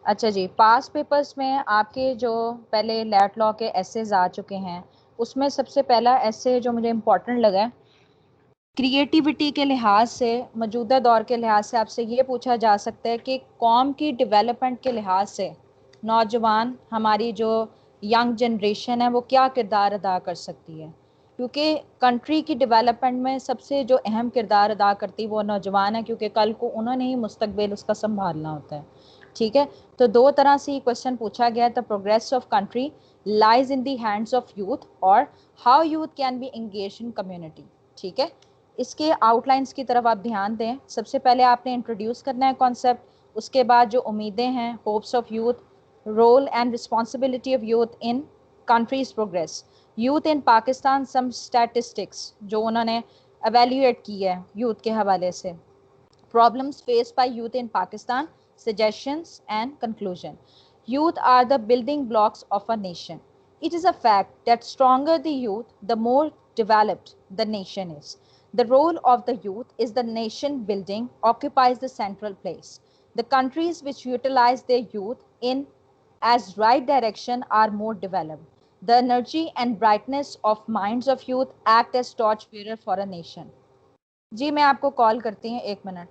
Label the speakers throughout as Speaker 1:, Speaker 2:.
Speaker 1: अच्छा जी, पास पेपर्स में आपके जो पहले लैट लॉ के एसेज आ चुके हैं, उसमें सबसे पहला एसे जो मुझे इम्पोर्टेंट लगा है, क्रिएटिविटी के लिहाज से, मौजूदा दौर के लिहाज से आपसे ये पूछा जा सकता है कि कौम की डेवलपमेंट के लिहाज से नौजवान, हमारी जो यंग जनरेशन है, वो क्या किरदार अदा कर सकती है। क्योंकि कंट्री की डेवलपमेंट में सबसे जो अहम किरदार अदा करती वो नौजवान है, क्योंकि कल को उन्होंने ही मुस्तकबिल उसका संभालना होता है। ठीक है, तो दो तरह से ये क्वेश्चन पूछा गया, the progress of country lies in the hands of youth और how youth can be engage in community. ठीक है, इसके आउटलाइंस की तरफ आप ध्यान दें। सबसे पहले आपने इंट्रोड्यूस करना है कॉन्सेप्ट, उसके बाद जो उम्मीदें हैं, hopes of youth, role and responsibility of youth in country's progress, youth in Pakistan, some statistics जो उन्होंने एवेल्यूएट की है यूथ के हवाले से, problems faced by youth in Pakistan, suggestions and conclusion. Youth are the building blocks of a nation. It is a fact that stronger the youth, the more developed the nation is. The role of the youth is the nation building occupies the central place. The countries which utilize their youth in as right direction are more developed. The energy and brightness of minds of youth act as torchbearer for a nation. जी मैं आपको call करती हूँ, 1 minute.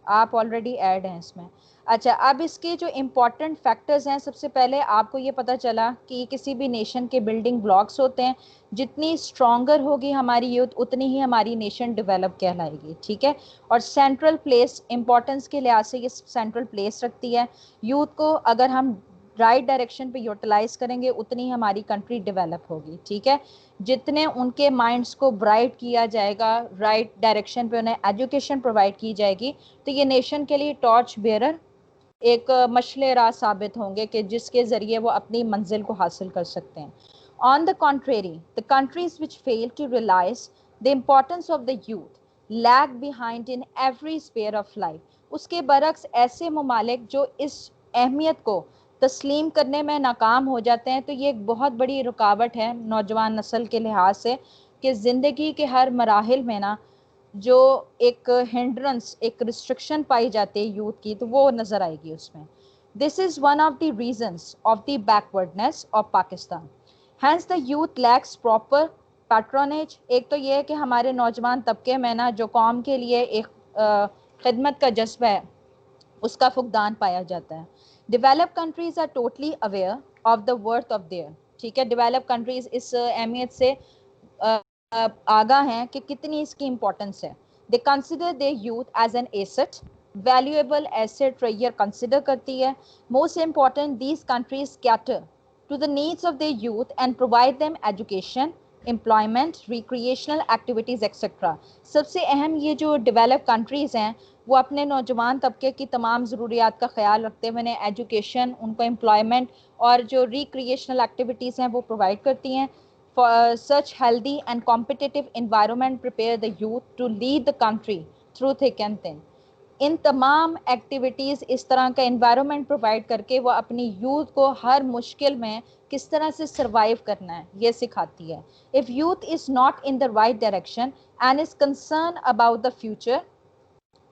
Speaker 1: आप already add हैं इसमें। अच्छा, अब इसके जो इम्पोर्टेंट फैक्टर्स हैं, सबसे पहले आपको ये पता चला कि किसी भी नेशन के बिल्डिंग ब्लॉक्स होते हैं। जितनी स्ट्रॉन्गर होगी हमारी यूथ, उतनी ही हमारी नेशन डेवलप कहलाएगी। ठीक है, और सेंट्रल प्लेस, इंपॉर्टेंस के लिहाज से ये सेंट्रल प्लेस रखती है। यूथ को अगर हम राइट डायरेक्शन पे यूटिलाइज करेंगे, उतनी हमारी कंट्री डेवलप होगी। ठीक है, जितने उनके माइंड्स को ब्राइट किया जाएगा, राइट डायरेक्शन पे उन्हें एजुकेशन प्रोवाइड की जाएगी, तो ये नेशन के लिए टॉर्च बेयरर, एक मशले राह साबित होंगे कि जिसके ज़रिए वो अपनी मंजिल को हासिल कर सकते हैं। On the contrary, the countries which fail to realise the importance of the youth lag behind in every sphere of life. उसके बरक्स ऐसे ममालिक जो इस अहमियत को तस्लीम करने में नाकाम हो जाते हैं, तो ये एक बहुत बड़ी रुकावट है नौजवान नस्ल के लिहाज से कि ज़िंदगी के हर मराहिल में ना जो एक हिंड्रेंस, एक रिस्ट्रिक्शन पाई जाती है यूथ की, तो वो नज़र आएगी उसमें। This is one of the reasons of the backwardness of Pakistan. Hence the youth lacks proper patronage. एक तो ये है कि हमारे नौजवान तबके में ना जो कौम के लिए एक खिदमत का जज्बा है, उसका फुकदान पाया जाता है। Develop countries are totally aware of the worth of their. ठीक है, डेवलप कंट्रीज इस अहमियत से आगाह हैं कि कितनी इसकी इंपॉर्टेंस है। They consider the youth as an asset, valuable asset रैयर कंसिडर करती है। Most important, these countries cater to the needs of the youth and provide them education, employment, recreational activities etcetera. सबसे अहम ये जो डेवलप कंट्रीज़ हैं, वो अपने नौजवान तबके की तमाम ज़रूरियात का ख्याल रखते हुए उन्हें एजुकेशन, उनको एम्प्लॉयमेंट और जो रिक्रिएशनल एक्टिविटीज़ हैं वो प्रोवाइड करती हैं। For such healthy and competitive environment prepare the youth to lead the country through thick and thin. इन तमाम एक्टिविटीज़, इस तरह का इन्वायरमेंट प्रोवाइड करके वो अपनी यूथ को हर मुश्किल में किस तरह से सर्वाइव करना है ये सिखाती है। If youth is not in the right direction and is concern about the future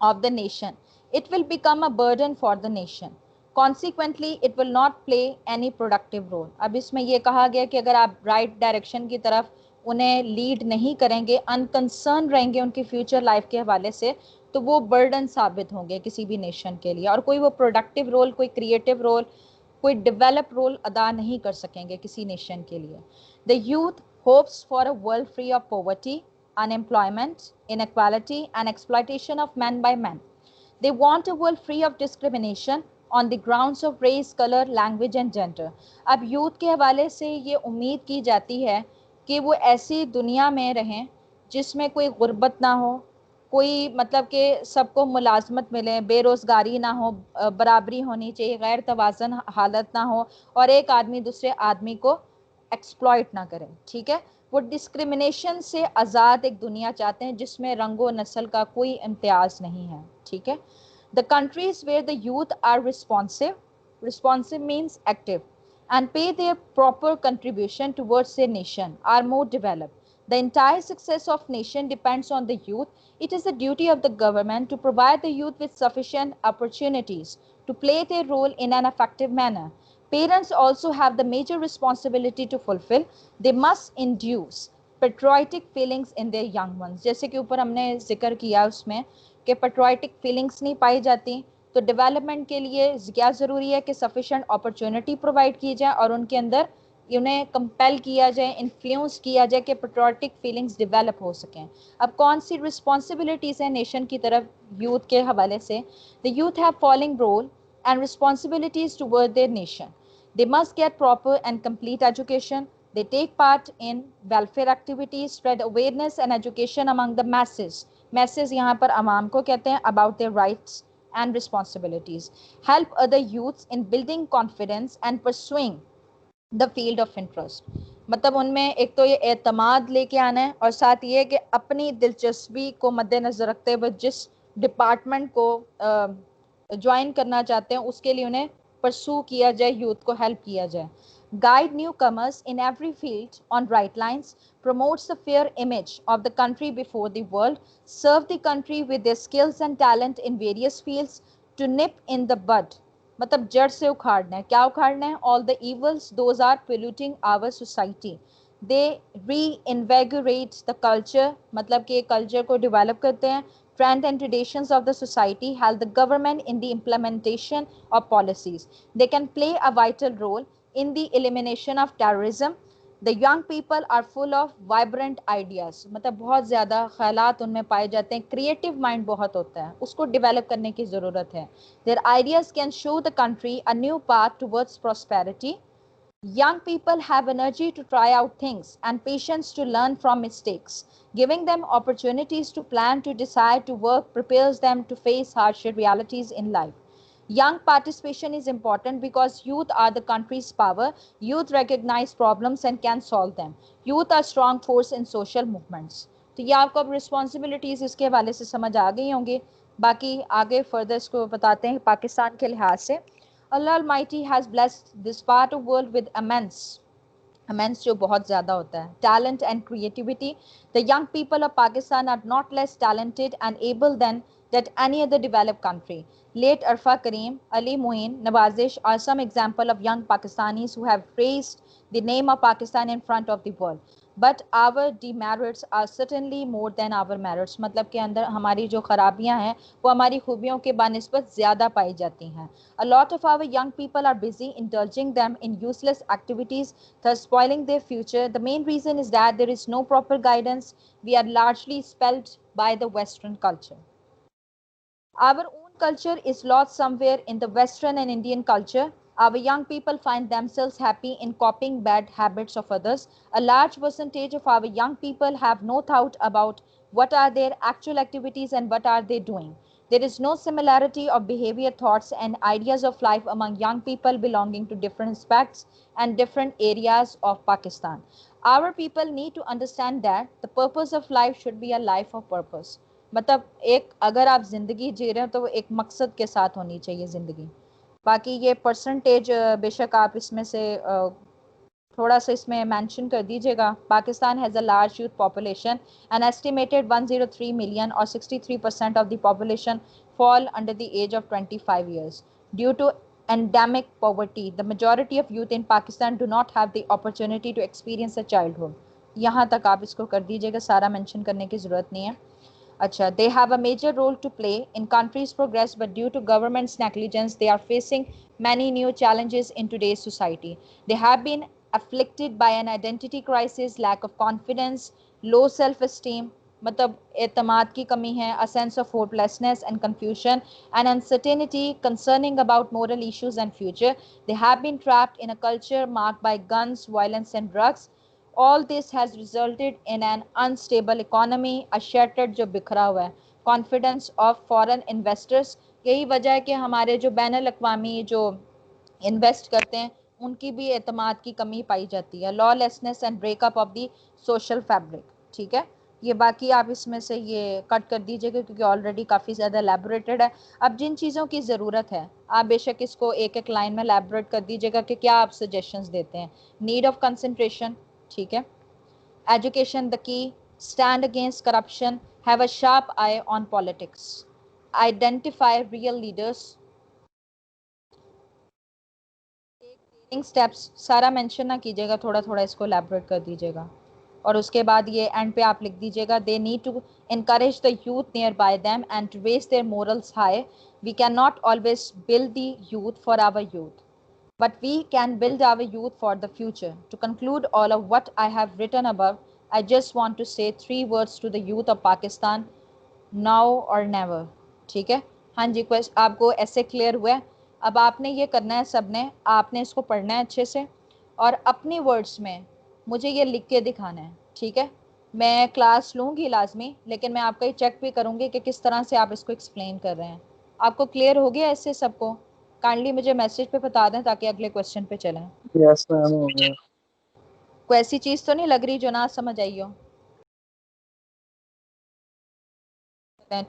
Speaker 1: of the nation, it will become a burden for the nation. Consequently, it will not play any productive role. अब इसमें ये कहा गया कि अगर आप right direction की तरफ उन्हें लीड नहीं करेंगे, अनकंसर्न रहेंगे उनकी फ्यूचर लाइफ के हवाले से, तो वो बर्डन साबित होंगे किसी भी नेशन के लिए, और कोई वो प्रोडक्टिव रोल, कोई क्रिएटिव रोल, कोई डेवलप रोल अदा नहीं कर सकेंगे किसी नेशन के लिए। The youth hopes for a world free of poverty, unemployment, inequality, and exploitation of men by men. They want a world free of discrimination on the grounds of race, color, language and gender. अब youth के हवाले से ये उम्मीद की जाती है कि वो ऐसी दुनिया में रहें जिसमें कोई गुर्बत ना हो, कोई मतलब कि सबको मुलाजमत मिले, बेरोज़गारी ना हो, बराबरी होनी चाहिए, गैर तवाज़न हालत ना हो, और एक आदमी दूसरे आदमी को एक्सप्लॉइट ना करे। ठीक है, वो डिस्क्रिमिनेशन से आज़ाद एक दुनिया चाहते हैं जिसमें रंगो नस्ल का कोई इम्तियाज़ नहीं है। ठीक है, the countries where the youth are responsive, responsive means active, and pay their proper contribution towards their nation are more developed. The entire success of nation depends on the youth. It is the duty of the government to provide the youth with sufficient opportunities to play their role in an effective manner. Parents also have the major responsibility to fulfill. They must induce patriotic feelings in their young ones. जैसे कि ऊपर हमने जिक्र किया उसमें कि patriotic feelings नहीं पाई जाती, तो डेवलपमेंट के लिए क्या ज़रूरी है कि सफिशेंट अपॉर्चुनिटी प्रोवाइड की जाए और उनके अंदर उन्हें कंपेल किया जाए, इन्फ्लुएंस किया जाए कि पेट्रियोटिक फीलिंग्स डेवलप हो सकें। अब कौन सी रिस्पॉन्सिबिलिटीज़ हैं नेशन की तरफ यूथ के हवाले से? The youth have following role and responsibilities toward their nation. They must get proper and complete education. They take part in welfare activities, spread awareness and education among the masses. Masses यहाँ पर आवाम को कहते हैं, about their rights and responsibilities. Help other youths in building confidence and pursuing the field of interest. मतलब उनमें एक तो ये एतमाद लेके आना है और साथ ये कि अपनी दिलचस्पी को मद्देनजर रखते हुए जिस डिपार्टमेंट को ज्वाइन करना चाहते हैं उसके लिए उन्हें परसू किया जाए, यूथ को हेल्प किया जाए। Guide newcomers in every field on right lines, promotes the fair image of the country before the world, serve the country with their skills and talent in various fields to nip in the bud, मतलब जड़ से उखाड़ना है। क्या उखाड़ना है? All the evils those are polluting our society. They reinvigorate the culture, मतलब कि culture को develop करते हैं। Trend and traditions of the society, help the government in the implementation of policies. They can play a vital role in the elimination of terrorism. The young people are full of vibrant ideas, मतलब बहुत ज़्यादा ख्यालात उनमें पाए जाते हैं, creative mind बहुत होता है, उसको डेवलप करने की ज़रूरत है। Their ideas can show the country a new path towards prosperity. Young people have energy to try out things and patience to learn from mistakes. Giving them opportunities to plan, to decide, to work prepares them to face hardship realities in life. Young participation is important because youth are the country's power. Youth recognize problems and can solve them. Youth are strong force in social movements. तो ये आपको अब responsibilities इसके हवाले से समझ आ गई होंगी। बाकी आगे फर्दर इसको बताते हैं पाकिस्तान के लिहाज से। Allah Almighty has blessed this part of world with immense जो बहुत ज़्यादा होता है, talent and creativity. The young people of Pakistan are not less talented and able than that any other developed country. Late Arfa Kareem, Ali Muin, Nawazish are some example of young Pakistanis who have raised the name of Pakistan in front of the world. But our demerits are certainly more than our merits. मतलब के अंदर हमारी जो खराबियां हैं वो हमारी खूबियों के बानिस्बत ज़्यादा पाई जाती हैं। A lot of our young people are busy indulging them in useless activities, thus spoiling their future. The main reason is that there is no proper guidance. We are largely spelled by the Western culture. Our own culture is lost somewhere in the Western and Indian culture. Our young people find themselves happy in copying bad habits of others. A large percentage of our young people have no thought about what are their actual activities and what are they doing. There is no similarity of behavior, thoughts, and ideas of life among young people belonging to different aspects and different areas of Pakistan. Our people need to understand that the purpose of life should be a life of purpose. मतलब एक अगर आप ज़िंदगी जी रहे हैं तो वो एक मकसद के साथ होनी चाहिए ज़िंदगी। बाकी ये परसेंटेज बेशक आप इसमें से थोड़ा सा इसमें मेंशन कर दीजिएगा। Pakistan has a large youth population an estimated 103 million और 63% of the population fall under the age of 25 years. Due to endemic poverty, the majority of youth in Pakistan do not have the opportunity to experience a childhood. यहाँ तक आप इसको कर दीजिएगा, सारा mention करने की ज़रूरत नहीं है। अच्छा, they have a major role to play in country's progress, but due to government's negligence, they are facing many new challenges in today's society. They have been afflicted by an identity crisis, lack of confidence, low self-esteem, मतलब एतमाद की कमी है, a sense of hopelessness and confusion, and uncertainty concerning about moral issues and future. They have been trapped in a culture marked by guns, violence, and drugs. All this has resulted in an unstable economy, a shattered जो बिखरा हुआ है confidence of foreign investors. यही वजह है कि हमारे जो बैन अल-अक़वामी जो इन्वेस्ट करते हैं उनकी भी एतमाद की कमी पाई जाती है। Lawlessness and breakup of the social fabric. ठीक है, ये बाकी आप इसमें से ये कट कर दीजिएगा क्योंकि ऑलरेडी काफ़ी ज़्यादा एलैबोरेटेड है। अब जिन चीज़ों की ज़रूरत है आप बेशक इसको एक एक लाइन में एलैबोरेट कर दीजिएगा कि क्या आप सजेशंस देते हैं। नीड ऑफ कंसंट्रेशन, ठीक है, education the key, stand against corruption, have a sharp eye on politics, identify real leaders, steps सारा मेंशन ना कीजिएगा, थोड़ा थोड़ा इसको एलैबोरेट कर दीजिएगा। और उसके बाद ये एंड पे आप लिख दीजिएगा, they need to encourage the youth nearby them and to raise their morals high. We cannot always build the youth for our youth, but we can build our youth for the future. To conclude all of what I have written above, I just want to say 3 words to the youth of Pakistan: now or never. ठीक है, हाँ जी, आपको ऐसे clear हुआ है? अब आपने ये करना है, सबने आपने इसको पढ़ना है अच्छे से और अपनी वर्ड्स में मुझे ये लिख के दिखाना है। ठीक है, मैं क्लास लूँगी लाजमी, लेकिन मैं आपका ही चेक भी करूँगी कि किस तरह से आप इसको एक्सप्लेन कर रहे हैं। आपको क्लियर हो गया ऐसे सबको? काइंडली मुझे मैसेज पे बता दें ताकि अगले क्वेश्चन पे चलें।
Speaker 2: यस मैम, हो गया।
Speaker 1: कोई ऐसी चीज़ तो नहीं लग रही जो ना समझ आई हो?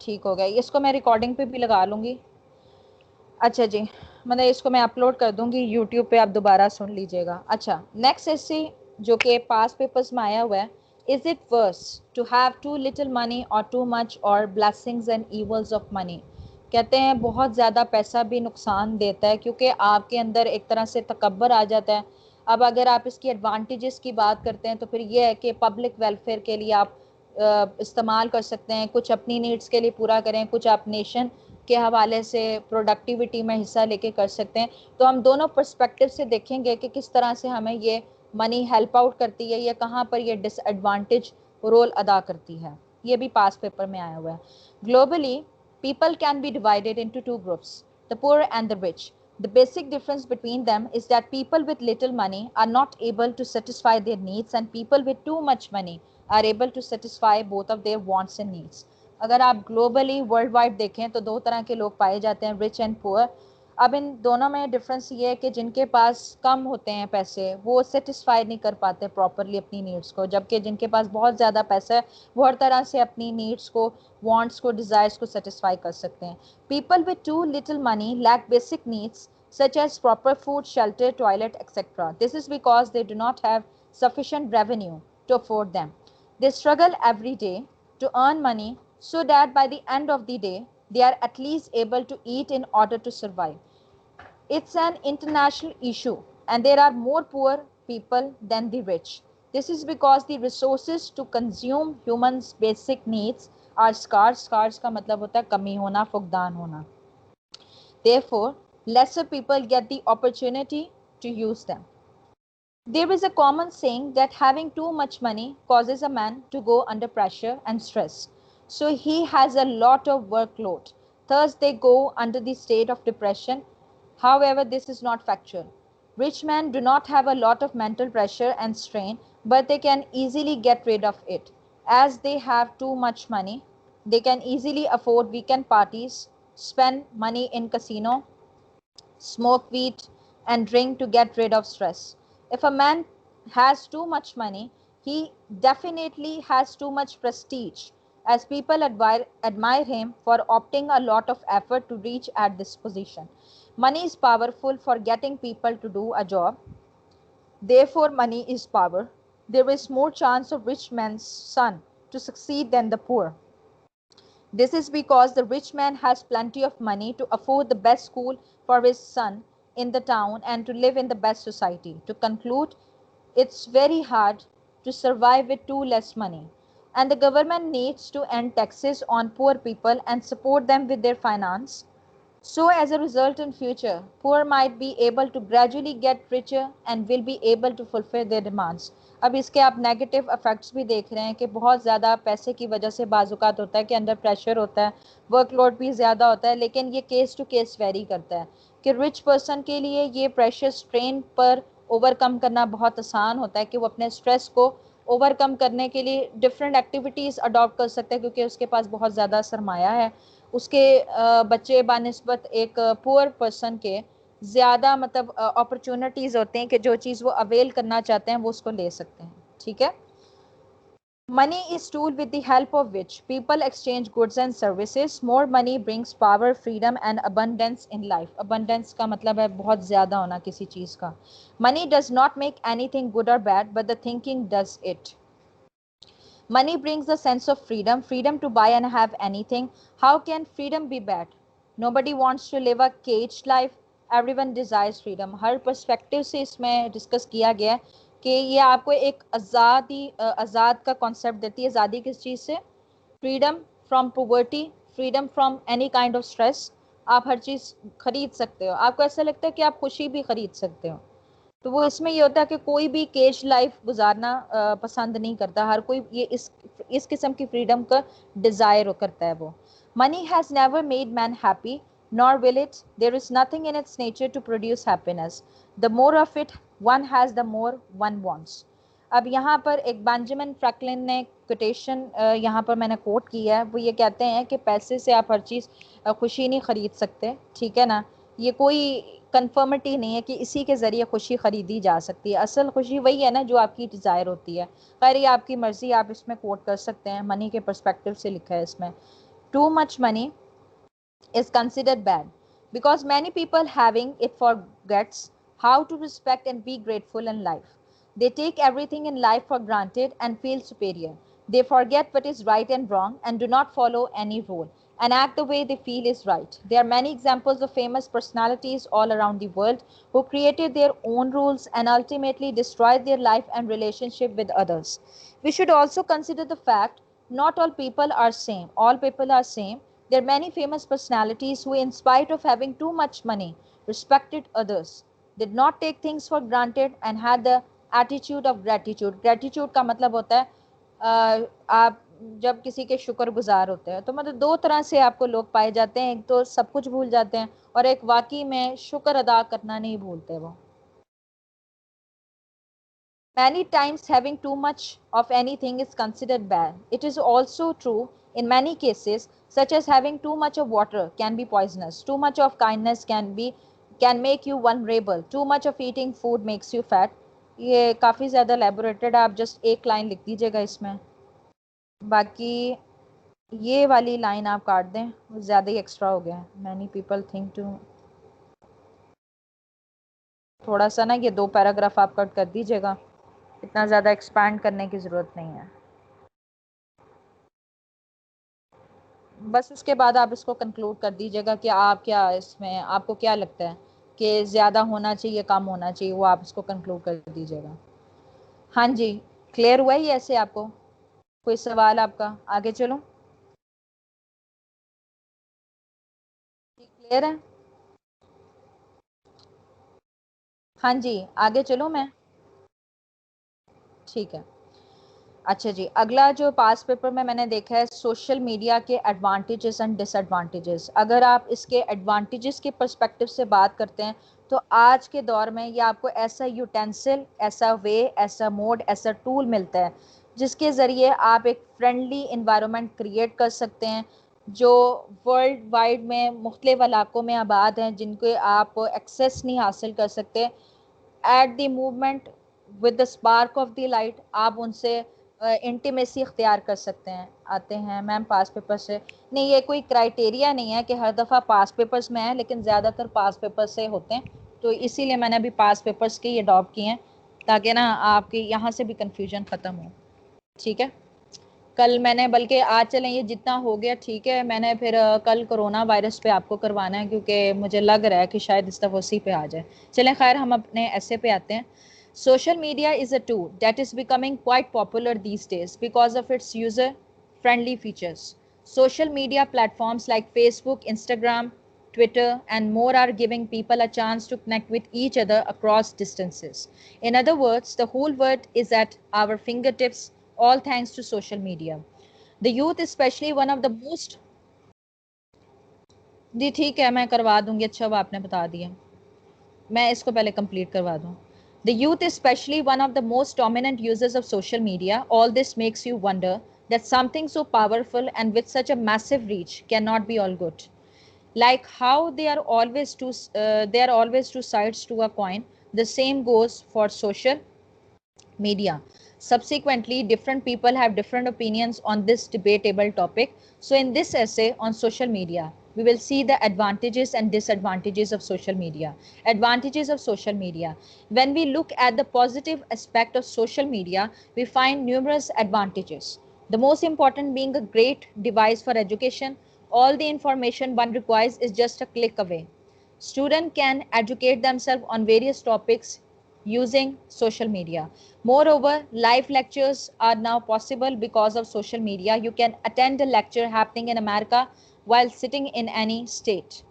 Speaker 1: ठीक हो गया, इसको मैं रिकॉर्डिंग पे भी लगा लूँगी। अच्छा जी, मतलब इसको मैं अपलोड कर दूंगी यूट्यूब पे, आप दोबारा सुन लीजिएगा। अच्छा, नेक्स्ट ऐसे जो कि पास पेपर्स में आया हुआ है, is it worse to have too little money और टू मच और blessings and evils of money? कहते हैं बहुत ज़्यादा पैसा भी नुकसान देता है क्योंकि आपके अंदर एक तरह से तकब्बर आ जाता है। अब अगर आप इसकी एडवांटेजेस की बात करते हैं तो फिर ये है कि पब्लिक वेलफेयर के लिए आप इस्तेमाल कर सकते हैं, कुछ अपनी नीड्स के लिए पूरा करें, कुछ आप नेशन के हवाले से प्रोडक्टिविटी में हिस्सा लेके कर सकते हैं। तो हम दोनों पर्सपेक्टिव से देखेंगे कि किस तरह से हमें ये मनी हेल्प आउट करती है या कहाँ पर ये डिसएडवांटेज रोल अदा करती है। ये भी पास पेपर में आया हुआ है। Globally people can be divided into 2 groups, the poor and the rich. The basic difference between them is that people with little money are not able to satisfy their needs and people with too much money are able to satisfy both of their wants and needs. अगर आप globally world wide देखें तो 2 तरह के लोग पाए जाते हैं, रिच एंड पुअर। अब इन दोनों में डिफरेंस ये है कि जिनके पास कम होते हैं पैसे वो सेटिस्फाई नहीं कर पाते प्रॉपरली अपनी नीड्स को, जबकि जिनके पास बहुत ज़्यादा पैसा है वो हर तरह से अपनी नीड्स को, wants को, desires को satisfy कर सकते हैं। People with too little money lack basic needs such as proper food, shelter, toilet, etc. This is because they do not have sufficient revenue to afford them. They struggle every day to earn money so that by the end of the day they are at least able to eat in order to survive. It's an international issue and there are more poor people than the rich. This is because the resources to consume humans' basic needs are scarce. Scarce का मतलब होता है कमी होना, फुकदान होना. Therefore, lesser people get the opportunity to use them. There is a common saying that having too much money causes a man to go under pressure and stress. So he has a lot of workload. Thus they go under the state of depression. However, this is not factual. Rich men do not have a lot of mental pressure and strain, but they can easily get rid of it. As they have too much money, they can easily afford weekend parties, spend money in casino, smoke weed, and drink to get rid of stress. If a man has too much money, he definitely has too much prestige, as people admire him for opting a lot of effort to reach at this position. Money is powerful for getting people to do a job. Therefore, money is power. There is more chance of rich man's son to succeed than the poor. This is because the rich man has plenty of money to afford the best school for his son in the town and to live in the best society. To conclude, it's very hard to survive with too less money, and the government needs to end taxes on poor people and support them with their finance. So as a result in future, poor might be able to gradually get richer and will be able to fulfill their demands. अब इसके आप negative effects भी देख रहे हैं कि बहुत ज़्यादा पैसे की वजह से बाजुकात होता है कि अंदर प्रेशर होता है, वर्कलोड भी ज़्यादा होता है, लेकिन ये केस टू केस वेरी करता है कि रिच पर्सन के लिए ये प्रेशर स्ट्रेन पर ओवरकम करना बहुत आसान होता है कि वो अपने स्ट्रेस को ओवरकम करने के लिए डिफरेंट एक्टिविटीज़ अडॉप्ट कर सकते हैं क्योंकि उसके पास बहुत ज़्यादा सरमाया है। उसके बच्चे बानिस्बत एक पुअर पर्सन के ज़्यादा मतलब अपॉर्चुनिटीज़ होते हैं कि जो चीज़ वो अवेल करना चाहते हैं वो उसको ले सकते हैं। ठीक है, money is tool with the help of which people exchange goods and services. More money brings power, freedom and abundance in life. Abundance का मतलब है बहुत ज़्यादा होना किसी चीज़ का. Money does not make anything good or bad, but the thinking does it. Money brings the sense of freedom, freedom to buy and have anything. How can freedom be bad? Nobody wants to live a caged life. Everyone desires freedom. Her perspective से इसमें discuss किया गया है कि ये आपको एक आज़ाद का कॉन्सेप्ट देती है. आज़ादी किस चीज़ से? Freedom from poverty, freedom from any kind of stress. आप हर चीज़ खरीद सकते हो. आपको ऐसा लगता है कि आप खुशी भी खरीद सकते हो. तो वो इसमें ये होता है कि कोई भी केज लाइफ गुजारना पसंद नहीं करता. हर कोई ये इस किस्म की फ्रीडम का डिज़ायर करता है. वो money has never made man happy nor will it. There is nothing in its nature to produce happiness. The more of it one has the more one wants. अब यहाँ पर एक बेंजामिन फ्रैंकलिन ने quotation यहाँ पर मैंने coat किया है. वो ये कहते हैं कि पैसे से आप हर चीज़ खुशी नहीं ख़रीद सकते. ठीक है ना. ये कोई कन्फर्मिटी नहीं है कि इसी के ज़रिए खुशी ख़रीदी जा सकती है. असल खुशी वही है ना जो आपकी डिज़ायर होती है. खैर ये आपकी मर्ज़ी, आप इसमें कोट कर सकते हैं. मनी के पर्सपेक्टिव से लिखा है इसमें. Too much money is considered bad because many people having it forgets how to respect and be grateful in life. They take everything in life for granted and feel superior. They forget what is right and wrong and do not follow any rule and act the way they feel is right. There are many examples of famous personalities all around the world who created their own rules and ultimately destroyed their life and relationship with others. We should also consider the fact not all people are same. All people are same. There are many famous personalities who, in spite of having too much money, respected others, did not take things for granted, and had the attitude of gratitude. Gratitude का मतलब होता है आप जब किसी के शुक्रगुजार होते हैं. तो मतलब दो तरह से आपको लोग पाए जाते हैं. एक तो सब कुछ भूल जाते हैं और एक वाकई में शुक्र अदा करना नहीं भूलते. वो many times having too much of anything is considered bad. It is also true in many cases, such as having too much of water can be poisonous. Too much of kindness can make you vulnerable. Too much of eating food makes you fat. ये काफ़ी ज़्यादा elaborated है. आप just एक line लिख दीजिएगा इसमें. बाकी ये वाली लाइन आप काट दें, वो ज़्यादा ही एक्स्ट्रा हो गया. Many people think to थोड़ा सा ना ये दो पैराग्राफ आप कट कर दीजिएगा. इतना ज़्यादा एक्सपैंड करने की ज़रूरत नहीं है. बस उसके बाद आप इसको कंक्लूड कर दीजिएगा कि आप क्या इसमें आपको क्या लगता है कि ज़्यादा होना चाहिए कम होना चाहिए. वो आप इसको कंक्लूड कर दीजिएगा. हाँ जी, क्लियर हुआ ही ऐसे आपको? कोई सवाल आपका? आगे चलूँ? क्लियर है? हाँ जी, आगे चलूँ मैं? ठीक है. अच्छा जी, अगला जो पास पेपर में मैंने देखा है सोशल मीडिया के एडवांटेजेस एंड डिसएडवांटेजेस. अगर आप इसके एडवांटेजेस के पर्सपेक्टिव से बात करते हैं तो आज के दौर में ये आपको ऐसा यूटेंसिल, ऐसा वे, ऐसा मोड, ऐसा टूल मिलता है जिसके ज़रिए आप एक फ्रेंडली इन्वायरमेंट क्रिएट कर सकते हैं जो वर्ल्ड वाइड में मुख्तलिफ इलाकों में आबाद हैं जिनको आप एक्सेस नहीं हासिल कर सकते. At the movement with the spark of the light आप उनसे इंटीमेसी इख्तियार कर सकते हैं. आते हैं मैम पास पेपर से. नहीं, ये कोई क्राइटेरिया नहीं है कि हर दफ़ा पास पेपर्स में है, लेकिन ज़्यादातर पास पेपर से होते हैं. तो इसीलिए मैंने अभी पास पेपर्स के ये अडॉप्ट किए हैं ताकि ना आपके यहाँ से भी कन्फ्यूजन ख़त्म हो. ठीक है. कल मैंने बल्कि आज चलें ये जितना हो गया ठीक है. मैंने फिर कल कोरोना वायरस पे आपको करवाना है क्योंकि मुझे लग रहा है कि शायद इस दफ़ा उसी पे आ जाए. चलें खैर हम अपने ऐसे पे आते हैं. Social media is a tool that is becoming quite popular these days because of its user friendly features. Social media platforms like Facebook, Instagram, Twitter, and more are giving people a chance to connect with each other across distances. In other words, the whole world is at our fingertips, all thanks to social media. The youth, especially one of the most. जी ठीक है, मैं करवा दूंगी. अच्छा वो आपने बता दिया, मैं इसको पहले कंप्लीट करवा दूँ. The youth, especially one of the most dominant users of social media, all this makes you wonder that something so powerful and with such a massive reach cannot be all good. Like how there are always two sides to a coin. The same goes for social media. Subsequently, different people have different opinions on this debatable topic. So in this essay on social media, we will see the advantages and disadvantages of social media. Advantages of social media. When we look at the positive aspect of social media, we find numerous advantages. The most important being a great device for education. All the information one requires is just a click away. Students can educate themselves on various topics using social media. Moreover, live lectures are now possible because of social media. You can attend a lecture happening in America while sitting in any state.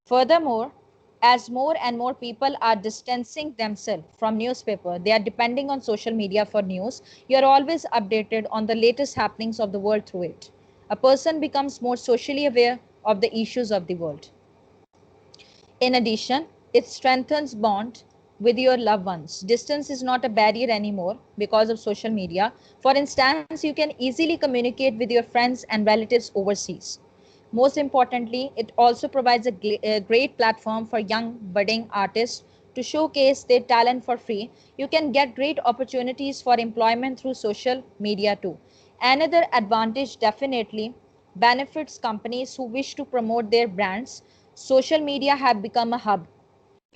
Speaker 1: Furthermore, as more and more people are distancing themselves from newspaper, they are depending on social media for news. You are always updated on the latest happenings of the world through it. A person becomes more socially aware of the issues of the world. In addition, it strengthens bond with your loved ones. Distance is not a barrier anymore because of social media. For instance, you can easily communicate with your friends and relatives overseas. Most importantly, it also provides a great platform for young budding artists to showcase their talent for free. You can get great opportunities for employment through social media too. Another advantage definitely benefits companies who wish to promote their brands. Social media have become a hub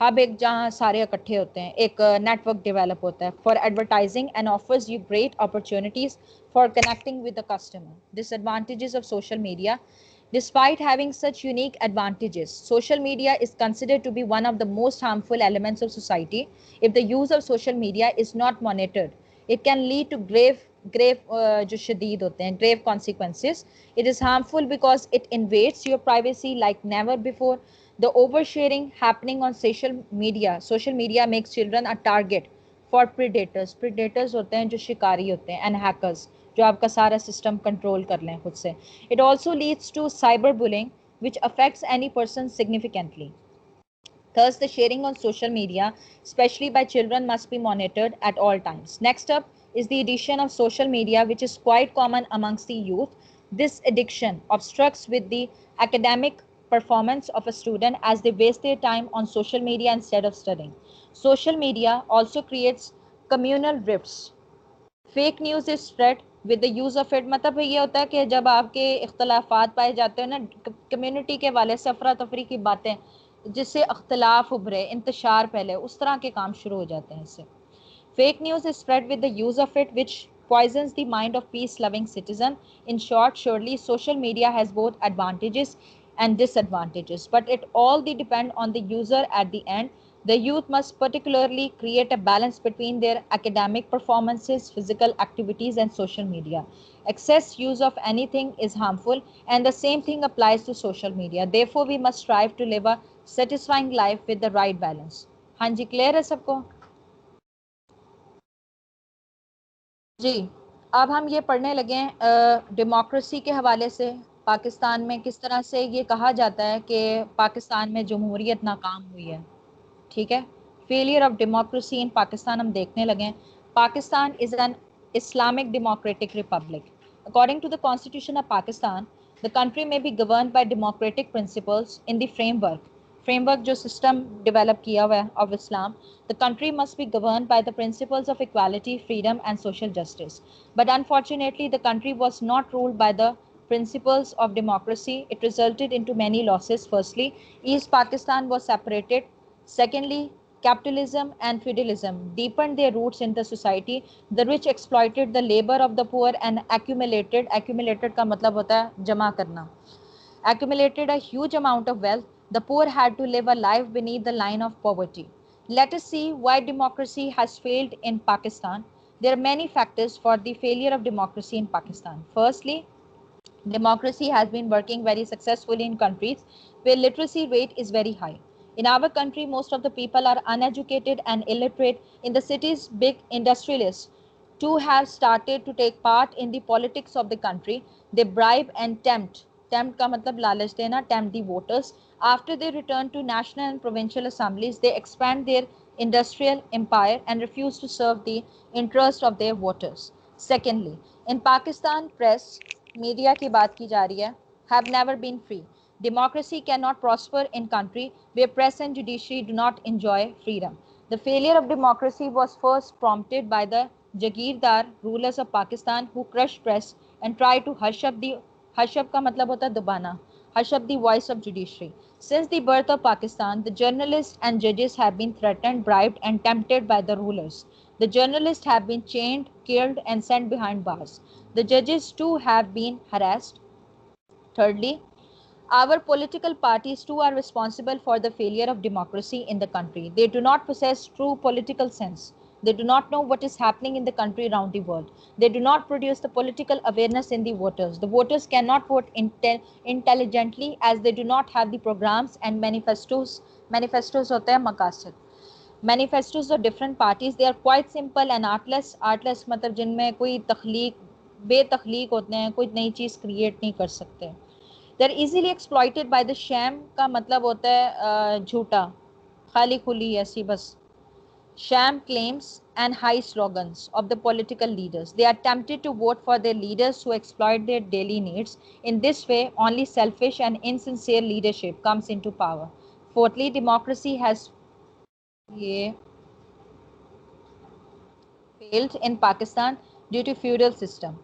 Speaker 1: एक जहाँ सारे इकट्ठे होते हैं, एक network develop होता है for advertising and offers you great opportunities for connecting with the customer. Disadvantages of social media. Despite having such unique advantages, social media is considered to be one of the most harmful elements of society. If the use of social media is not monitored, it can lead to grave जो शदीद होते हैं, grave consequences. It is harmful because it invades your privacy like never before. The oversharing happening on social media makes children a target for predators होते हैं जो शिकारी होते हैं, and hackers जो आपका सारा सिस्टम कंट्रोल कर लें खुद से. It also leads to cyberbullying, which affects any person significantly. Thus, the sharing on social media, especially by children, must be monitored at all times. Next up is the addiction of social media, which is quite common amongst the youth. This addiction obstructs with the academic performance of a student as they waste their time on social media instead of studying. Social media also creates communal rifts. Fake news is spread with the use of it. मतलब ये होता है कि जब आपके इख्तलाफात पाए जाते हैं ना कम्युनिटी के वाले से अफरा तफरी की बातें जिससे अख्तलाफ उभरे इंतशार पहले उस तरह के काम शुरू हो जाते हैं इससे. Fake news is spread with the use of it, which poisons the mind of peace-loving citizen. In short, surely social media has both advantages and disadvantages, but it all depend on the user at the end. The youth must particularly create a balance between their academic performances, physical activities, and social media. Excess use of anything is harmful, and the same thing applies to social media. Therefore, we must strive to live a satisfying life with the right balance. हाँ जी, clear है सबको? जी, अब हम ये पढ़ने लगे हैं democracy के हवाले से. पाकिस्तान में किस तरह से ये कहा जाता है कि पाकिस्तान में जमहूरियत नाकाम हुई है. ठीक है, failure of democracy in Pakistan हम देखने लगे हैं. Pakistan is an Islamic democratic republic. According to the constitution of Pakistan, the country में be govern by democratic principles in the framework जो सिस्टम डेवलप किया हुआ है of Islam. The country must be governed by the principles of equality, freedom, and social justice. But unfortunately, the country was not ruled by the principles of democracy. It resulted into many losses. Firstly, East Pakistan was separated. Secondly, capitalism and feudalism deepened their roots in the society. The rich exploited the labor of the poor and accumulated का मतलब होता है जमा करना. Accumulated a huge amount of wealth. The poor had to live a life beneath the line of poverty. Let us see why democracy has failed in Pakistan. There are many factors for the failure of democracy in Pakistan. Firstly, democracy has been working very successfully in countries where literacy rate is very high. In our country, most of the people are uneducated and illiterate. In the cities, big industrialists too have started to take part in the politics of the country. They bribe and tempt का मतलब लालच देना, tempt the voters. After they return to national and provincial assemblies, they expand their industrial empire and refuse to serve the interest of their voters. Secondly, in Pakistan, press, media की बात की जा रही है, have never been free. Democracy cannot prosper in country where press and judiciary do not enjoy freedom. The failure of democracy was first prompted by the Jagirdar rulers of Pakistan who crushed press and tried to hush up का मतलब होता है दबाना, hush up the voice of judiciary. Since the birth of Pakistan, the journalists and judges have been threatened, bribed, and tempted by the rulers. The journalists have been chained, killed, and sent behind bars. The judges too have been harassed. Thirdly, our political parties too are responsible for the failure of democracy in the country. They do not possess true political sense. They do not know what is happening in the country around the world. They do not produce the political awareness in the voters. The voters cannot vote intelligently as they do not have the programs and manifestos. Manifestos होते हैं मकासद. Manifestos of different parties, they are quite simple and artless. Artless मतलब जिनमें कोई तख्लीक बेतख्लीक होते हैं, कोई नई चीज़ create नहीं कर सकते. They're easily exploited by the sham का मतलब होता है झूठा, खाली खुली ऐसी बस. Sham claims and high slogans of the political leaders. They are tempted to vote for their leaders who exploit their daily needs. In this way, only selfish and insincere leadership comes into power. Fourthly, democracy has failed in Pakistan due to feudal system.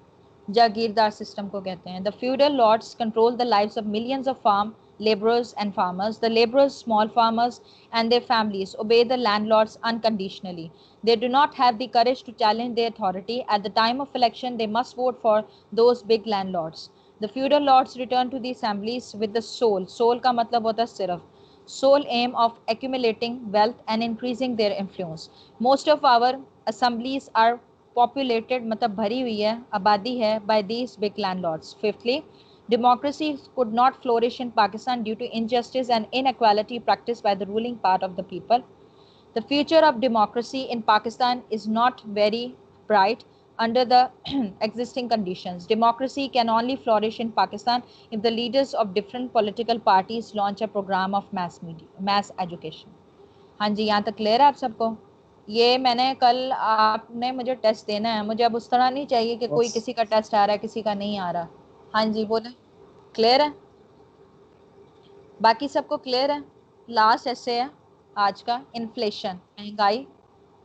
Speaker 1: जागीरदार system को कहते हैं. The feudal lords control the lives of millions of farm laborers and farmers. The laborers, small farmers, and their families obey the landlords unconditionally. They do not have the courage to challenge their authority. At the time of election, they must vote for those big landlords. The feudal lords return to the assemblies with the sole. Sole का मतलब होता है सिर्फ. Sole aim of accumulating wealth and increasing their influence. Most of our assemblies are populated मतलब भरी हुई है, आबादी है by these big landlords. Fifthly, democracy could not flourish in Pakistan due to injustice and inequality practiced by the ruling part of the people. The future of democracy in Pakistan is not very bright under the existing conditions. Democracy can only flourish in Pakistan if the leaders of different political parties launch a program of mass education. हाँ जी, यहाँ तक clear है आप सबको? ये मैंने कल, आपने मुझे टेस्ट देना है, मुझे अब उस तरह नहीं चाहिए कि कोई किसी का टेस्ट आ रहा है किसी का नहीं आ रहा. हाँ जी बोले, क्लियर है? बाकी सबको क्लियर है? लास्ट ऐसे है आज का, इन्फ्लेशन, महंगाई,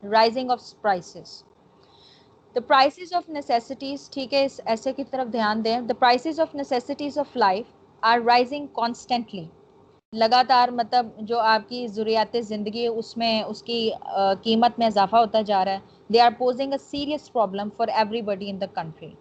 Speaker 1: rising of prices. The prices of necessities, ठीक है, इस ऐसे की तरफ ध्यान दें. The prices of necessities of life are rising constantly. लगातार मतलब जो आपकी ज़रूरियात ज़िंदगी है उसमें उसकी कीमत में इजाफा होता जा रहा है. They are posing a serious problem for everybody in the country.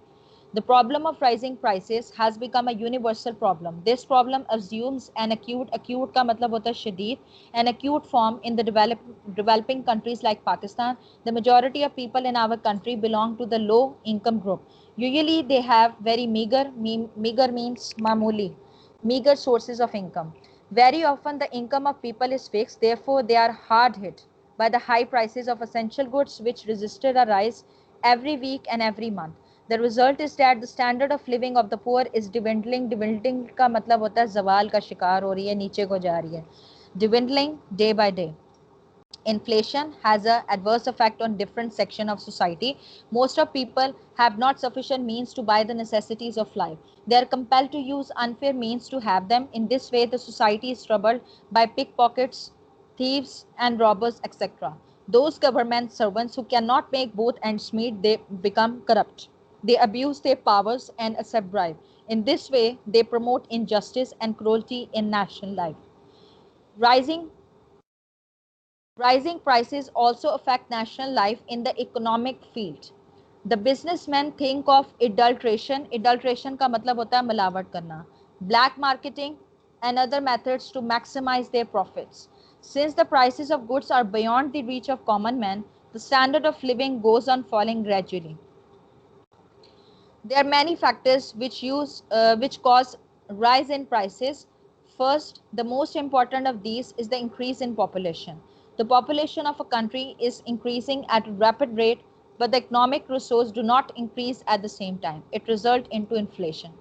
Speaker 1: The problem of rising prices has become a universal problem. This problem assumes an acute का मतलब होता है शदीद, an acute form in the developing countries like Pakistan. The majority of people in our country belong to the low income group. Usually they have very meager means mamuli, meager sources of income. Very often the income of people is fixed, therefore they are hard hit by the high prices of essential goods which register a rise every week and every month. The result is that the standard of living of the poor is dwindling. Dwindling का मतलब होता है जवाल का शिकार हो रही है, नीचे को जा रही है. Dwindling day by day. Inflation has an adverse effect on different section of society. Most of people have not sufficient means to buy the necessities of life. They are compelled to use unfair means to have them. In this way, the society is troubled by pickpockets, thieves, and robbers, etc. Those government servants who cannot make both ends meet, they become corrupt. They abuse their powers and accept bribe. In this way, they promote injustice and cruelty in national life. Rising prices also affect national life in the economic field. The businessmen think of adulteration. Adulteration का मतलब होता है मिलावट करना. Black marketing and other methods to maximize their profits. Since the prices of goods are beyond the reach of common men, the standard of living goes on falling gradually. There are many factors which cause rise in prices. First, the most important of these is the increase in population. The population of a country is increasing at a rapid rate, but the economic resources do not increase at the same time. It results into inflation.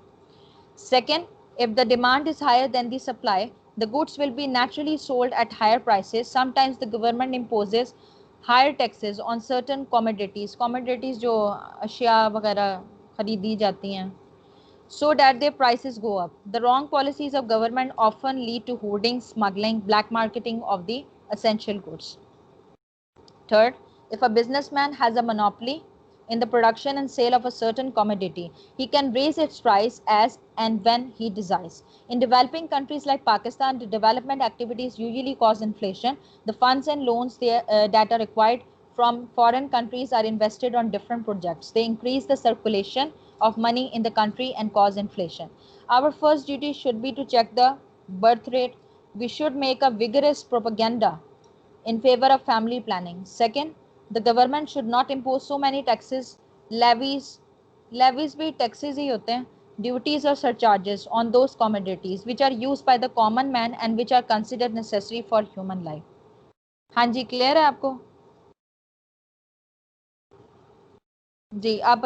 Speaker 1: Second, if the demand is higher than the supply, the goods will be naturally sold at higher prices. Sometimes the government imposes higher taxes on certain commodities. Commodities जो अशिया वगैरह खरीदी जाती हैं, so that their prices go up. The wrong policies of government often lead to hoarding, smuggling, black marketing of the essential goods. Third, if a businessman has a monopoly in the production and sale of a certain commodity, he can raise its price as and when he desires. In developing countries like Pakistan, the development activities usually cause inflation. The funds and loans that are required from foreign countries are invested on different projects. They increase the circulation of money in the country and cause inflation. Our first duty should be to check the birth rate. We should make a vigorous propaganda in favor of family planning. Second, the government should not impose so many taxes, levies भी taxes ही होते हैं, duties or surcharges on those commodities which are used by the common man and which are considered necessary for human life. हाँ जी, clear है आपको? जी आप